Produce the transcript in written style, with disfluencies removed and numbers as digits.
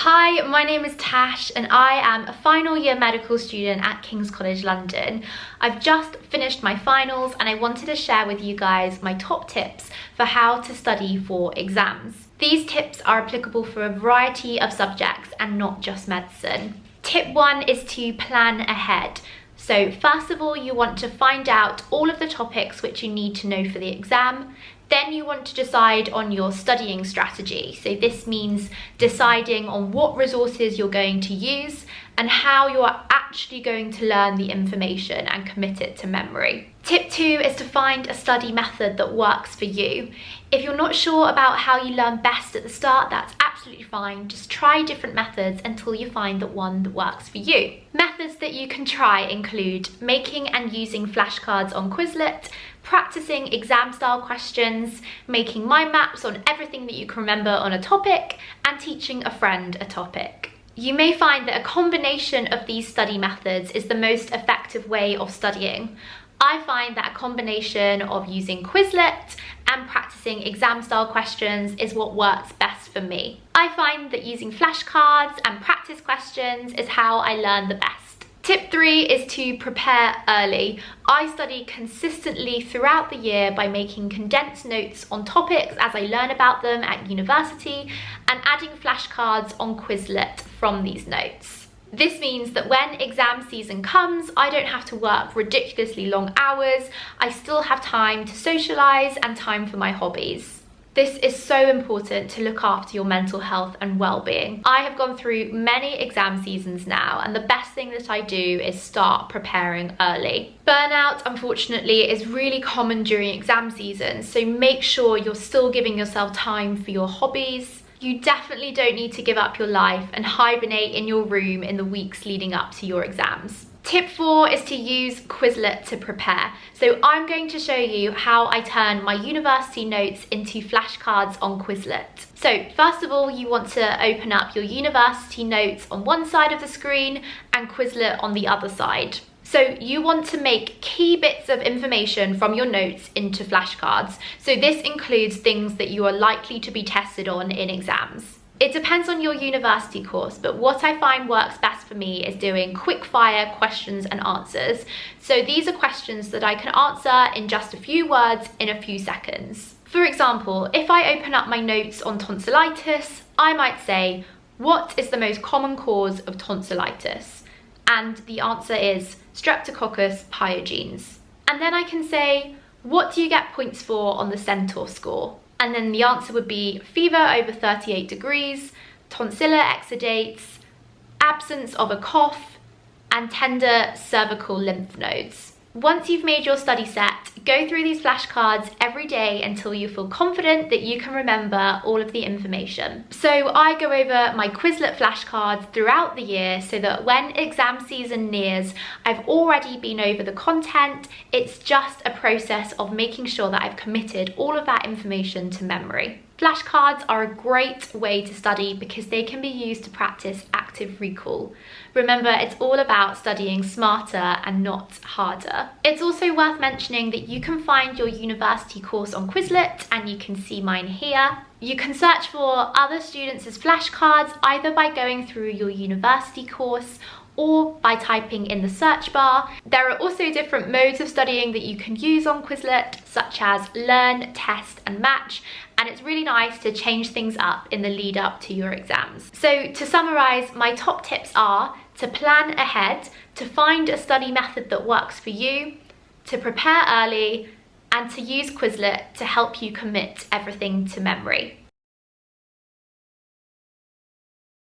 Hi, my name is Tash and I am a final year medical student at King's College London. I've just finished my finals and I wanted to share with you guys my top tips for how to study for exams. These tips are applicable for a variety of subjects and not just medicine. Tip 1 is to plan ahead. So first of all, you want to find out all of the topics which you need to know for the exam. Then you want to decide on your studying strategy. So this means deciding on what resources you're going to use and how you are actually going to learn the information and commit it to memory. Tip 2 is to find a study method that works for you. If you're not sure about how you learn best at the start, that's absolutely fine. Just try different methods until you find the one that works for you. Methods that you can try include making and using flashcards on Quizlet, practicing exam-style questions, making mind maps on everything that you can remember on a topic, and teaching a friend a topic. You may find that a combination of these study methods is the most effective way of studying. I find that a combination of using Quizlet and practicing exam-style questions is what works best for me. I find that using flashcards and practice questions is how I learn the best. Tip 3 is to prepare early. I study consistently throughout the year by making condensed notes on topics as I learn about them at university and adding flashcards on Quizlet from these notes. This means that when exam season comes, I don't have to work ridiculously long hours. I still have time to socialise and time for my hobbies. This is so important to look after your mental health and well-being. I have gone through many exam seasons now, and the best thing that I do is start preparing early. Burnout, unfortunately, is really common during exam season, so make sure you're still giving yourself time for your hobbies. You definitely don't need to give up your life and hibernate in your room in the weeks leading up to your exams. Tip 4 is to use Quizlet to prepare. So I'm going to show you how I turn my university notes into flashcards on Quizlet. So first of all, you want to open up your university notes on one side of the screen and Quizlet on the other side. So you want to make key bits of information from your notes into flashcards. So this includes things that you are likely to be tested on in exams. It depends on your university course, but what I find works best for me is doing quick fire questions and answers. So these are questions that I can answer in just a few words in a few seconds. For example, if I open up my notes on tonsillitis, I might say, what is the most common cause of tonsillitis? And the answer is Streptococcus pyogenes. And then I can say, what do you get points for on the Centaur score? And then the answer would be fever over 38 degrees, tonsillar exudates, absence of a cough, and tender cervical lymph nodes. Once you've made your study set, go through these flashcards every day until you feel confident that you can remember all of the information. So I go over my Quizlet flashcards throughout the year so that when exam season nears, I've already been over the content. It's just a process of making sure that I've committed all of that information to memory. Flashcards are a great way to study because they can be used to practice active recall. Remember, it's all about studying smarter and not harder. It's also worth mentioning that you can find your university course on Quizlet, and you can see mine here. You can search for other students' flashcards either by going through your university course or by typing in the search bar. There are also different modes of studying that you can use on Quizlet, such as learn, test, and match, and it's really nice to change things up in the lead up to your exams. So to summarize, my top tips are to plan ahead, to find a study method that works for you, to prepare early, and to use Quizlet to help you commit everything to memory.